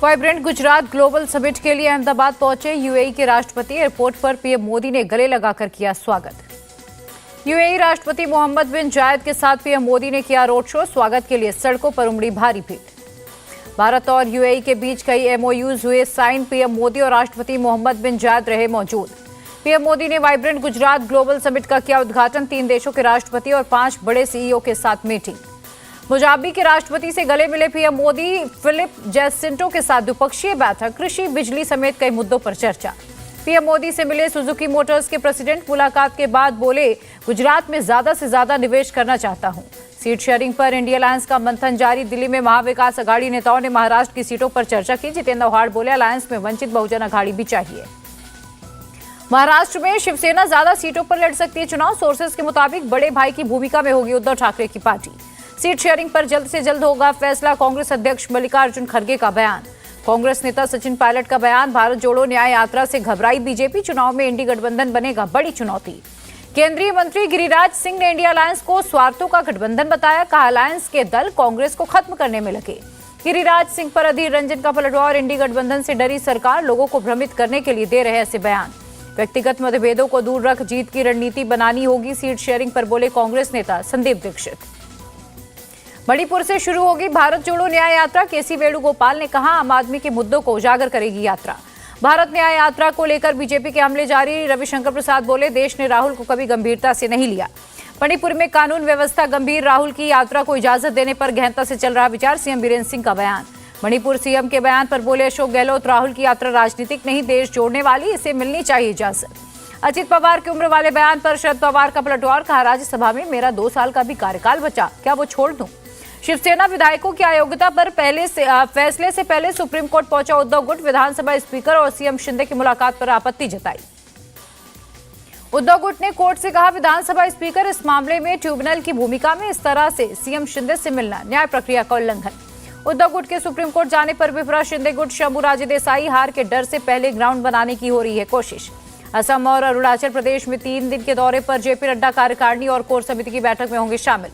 Vibrant Gujarat global summit के लिए अहमदाबाद पहुंचे यूएई के राष्ट्रपति। एयरपोर्ट पर पीएम मोदी ने गले लगाकर किया स्वागत। यूएई राष्ट्रपति मोहम्मद बिन जायद के साथ पीएम मोदी ने किया रोड शो। स्वागत के लिए सड़कों पर उमड़ी भारी भीड़। भारत और यूएई के बीच कई एमओयूज हुए साइन। पीएम मोदी और राष्ट्रपति मोहम्मद बिन जायद रहे मौजूद। पीएम मोदी ने वाइब्रेंट गुजरात ग्लोबल समिट का किया उद्घाटन। 3 देशों के राष्ट्रपति और 5 बड़े सीईओ के साथ मीटिंग। मोजाम्बिक के राष्ट्रपति से गले मिले पीएम मोदी। फिलिप जैसिंटो के साथ द्विपक्षीय बैठक। कृषि, बिजली समेत कई मुद्दों पर चर्चा। पीएम मोदी से मिले सुजुकी मोटर्स के प्रेसिडेंट। मुलाकात के बाद बोले, गुजरात में ज्यादा से ज्यादा निवेश करना चाहता हूं। सीट शेयरिंग पर इंडिया अलायंस का मंथन जारी। दिल्ली में महाविकास अघाड़ी नेताओं ने महाराष्ट्र की सीटों पर चर्चा की। जितेंद्र आव्हाड बोले, अलायंस में वंचित बहुजन अघाड़ी भी चाहिए। महाराष्ट्र में शिवसेना ज्यादा सीटों पर लड़ सकती है चुनाव। सोर्सेज के मुताबिक बड़े भाई की भूमिका में होगी उद्धव ठाकरे की पार्टी। सीट शेयरिंग पर जल्द से जल्द होगा फैसला। कांग्रेस अध्यक्ष मल्लिकार्जुन खड़गे का बयान। कांग्रेस नेता सचिन पायलट का बयान। भारत जोड़ो न्याय यात्रा से घबराई बीजेपी। चुनाव में इंडी गठबंधन बनेगा बड़ी चुनौती। केंद्रीय मंत्री गिरिराज सिंह ने इंडिया अलायंस को स्वार्थों का गठबंधन बताया। कहा, अलायंस के दल कांग्रेस को खत्म करने में लगे। गिरिराज सिंह पर अधीर रंजन का पलटवार। इंडी गठबंधन से डरी सरकार, लोगों को भ्रमित करने के लिए दे रहे ऐसे बयान। व्यक्तिगत मतभेदों को दूर रख जीत की रणनीति बनानी होगी। सीट शेयरिंग पर बोले कांग्रेस नेता संदीप दीक्षित। मणिपुर से शुरू होगी भारत जोड़ो न्याय यात्रा। केसी वेणुगोपाल ने कहा, आम आदमी के मुद्दों को उजागर करेगी यात्रा। भारत न्याय यात्रा को लेकर बीजेपी के हमले जारी। रविशंकर प्रसाद बोले, देश ने राहुल को कभी गंभीरता से नहीं लिया। मणिपुर में कानून व्यवस्था गंभीर। राहुल की यात्रा को इजाजत देने पर गहनता से चल रहा विचार। सीएम बीरेंद्र सिंह का बयान। मणिपुर सीएम के बयान पर बोले अशोक गहलोत, राहुल की यात्रा राजनीतिक नहीं, देश जोड़ने वाली, इसे मिलनी चाहिए इजाजत। अजित पवार की उम्र वाले बयान पर शरद पवार का पलटवार। कहा, राज्यसभा में मेरा 2 साल का भी कार्यकाल बचा, क्या वो छोड़ दूं। शिवसेना विधायकों की अयोग्यता पर फैसले से पहले सुप्रीम कोर्ट पहुंचा उद्धव गुट। विधानसभा स्पीकर और सीएम शिंदे की मुलाकात पर आपत्ति जताई। उद्धव गुट ने कोर्ट से कहा, विधानसभा स्पीकर, इस मामले में ट्रिब्यूनल की भूमिका में इस तरह से सीएम शिंदे से मिलना न्याय प्रक्रिया का उल्लंघन। उद्धव गुट के सुप्रीम कोर्ट जाने पर विफरा शिंदे गुट। शंभू राजे देसाई, हार के डर से पहले ग्राउंड बनाने की हो रही है कोशिश। असम और अरुणाचल प्रदेश में 3 दिन के दौरे पर जेपी नड्डा कार्यकारिणी और कोर समिति की बैठक में होंगे शामिल।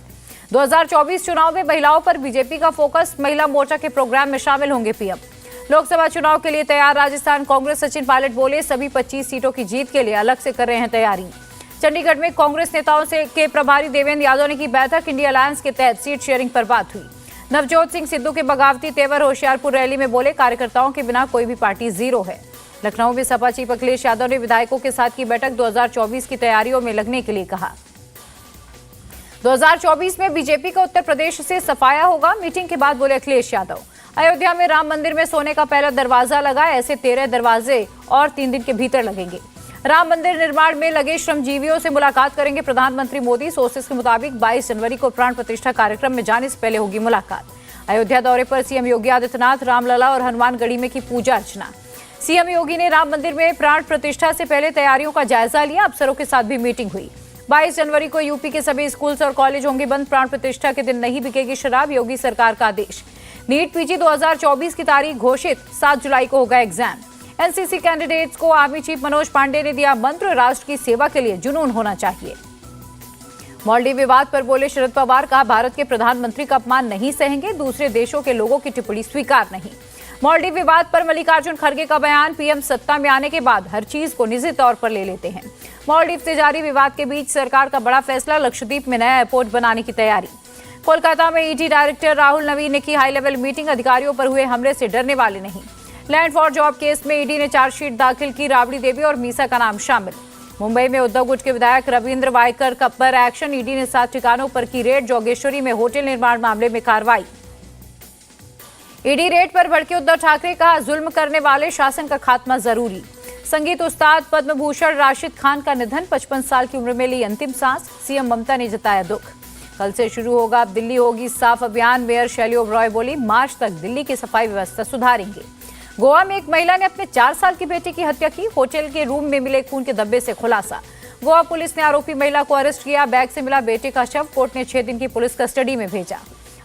2024 चुनाव में महिलाओं पर बीजेपी का फोकस। महिला मोर्चा के प्रोग्राम में शामिल होंगे पीएम। लोकसभा चुनाव के लिए तैयार राजस्थान कांग्रेस। सचिन पायलट बोले, सभी 25 सीटों की जीत के लिए अलग से कर रहे हैं तैयारी। चंडीगढ़ में कांग्रेस नेताओं के प्रभारी देवेंद्र यादव ने की बैठक। इंडिया अलायंस के तहत सीट शेयरिंग पर बात हुई। नवजोत सिंह सिद्धू के बगावती तेवर। होशियारपुर रैली में बोले, कार्यकर्ताओं के बिना कोई भी पार्टी जीरो है। लखनऊ में सपा चीफ अखिलेश यादव ने विधायकों के साथ की बैठक। 2024 की तैयारियों में लगने के लिए कहा। 2024 में बीजेपी का उत्तर प्रदेश से सफाया होगा। मीटिंग के बाद बोले अखिलेश यादव। अयोध्या में राम मंदिर में सोने का पहला दरवाजा लगा। ऐसे 13 दरवाजे और 3 दिन के भीतर लगेंगे। राम मंदिर निर्माण में लगे श्रमजीवियों से मुलाकात करेंगे प्रधानमंत्री मोदी। सोर्सेस के मुताबिक 22 जनवरी को प्राण प्रतिष्ठा कार्यक्रम में जाने से पहले होगी मुलाकात। अयोध्या दौरे पर सीएम योगी आदित्यनाथ, रामलला और हनुमानगढ़ी में की पूजा अर्चना। सीएम योगी ने राम मंदिर में प्राण प्रतिष्ठा से पहले तैयारियों का जायजा लिया। अफसरों के साथ भी मीटिंग हुई। 22 जनवरी को यूपी के सभी स्कूल्स और कॉलेज होंगे बंद। प्राण प्रतिष्ठा के दिन नहीं बिकेगी शराब, योगी सरकार का आदेश। नीट पीजी 2024 की तारीख घोषित। 7 जुलाई को होगा एग्जाम। एनसीसी कैंडिडेट्स को आर्मी चीफ मनोज पांडे ने दिया मंत्र, राष्ट्र की सेवा के लिए जुनून होना चाहिए। मालदीव विवाद पर बोले शरद पवार। कहा, भारत के प्रधानमंत्री का अपमान नहीं सहेंगे। दूसरे देशों के लोगों की टिप्पणी स्वीकार नहीं। मालदीव विवाद पर मल्लिकार्जुन खड़गे का बयान। पीएम सत्ता में आने के बाद हर चीज को निजी तौर पर ले लेते हैं। मालदीव से जारी विवाद के बीच सरकार का बड़ा फैसला। लक्षद्वीप में नया एयरपोर्ट बनाने की तैयारी। कोलकाता में ईडी डायरेक्टर राहुल नवीन ने की हाई लेवल मीटिंग। अधिकारियों पर हुए हमले से डरने वाले नहीं। लैंड फॉर जॉब केस में ईडी ने चार्जशीट दाखिल की। राबड़ी देवी और मीसा का नाम शामिल। मुंबई में उद्धव गुट के विधायक रविंद्र वायकर पर एक्शन। ईडी ने 7 ठिकानों पर की रेड। जोगेश्वरी में होटल निर्माण मामले में कार्रवाई। ईडी रेड पर भड़के उद्धव ठाकरे। कहा, जुल्म करने वाले शासन का खात्मा जरूरी। संगीत उस्ताद पद्म भूषण राशिद खान का निधन। 55 साल की उम्र में ली अंतिम सांस। सीएम ममता ने जताया दुख। कल से शुरू होगा अब दिल्ली होगी साफ अभियान। मेयर शैली ओबरॉय बोली, मार्च तक दिल्ली की सफाई व्यवस्था सुधारेंगे। गोवा में एक महिला ने अपने 4 साल की बेटे की हत्या की। होटल के रूम में मिले खून के धब्बे से खुलासा। गोवा पुलिस ने आरोपी महिला को अरेस्ट किया। बैग से मिला बेटे का शव। कोर्ट ने 6 दिन की पुलिस कस्टडी में भेजा।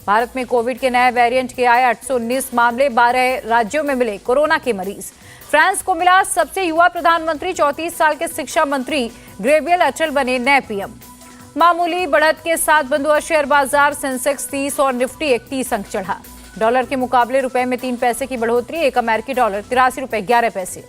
भारत में कोविड के नए वेरिएंट के आए 819 मामले। 12 राज्यों में मिले कोरोना के मरीज। फ्रांस को मिला सबसे युवा प्रधानमंत्री। 34 साल के शिक्षा मंत्री ग्रेवियल अटल बने नए पीएम। मामूली बढ़त के साथ बंद हुआ शेयर बाजार। सेंसेक्स 30 और निफ्टी 31 अंक चढ़ा। डॉलर के मुकाबले रुपए में 3 पैसे की बढ़ोतरी, एक अमेरिकी डॉलर 83 रुपए 11 पैसे।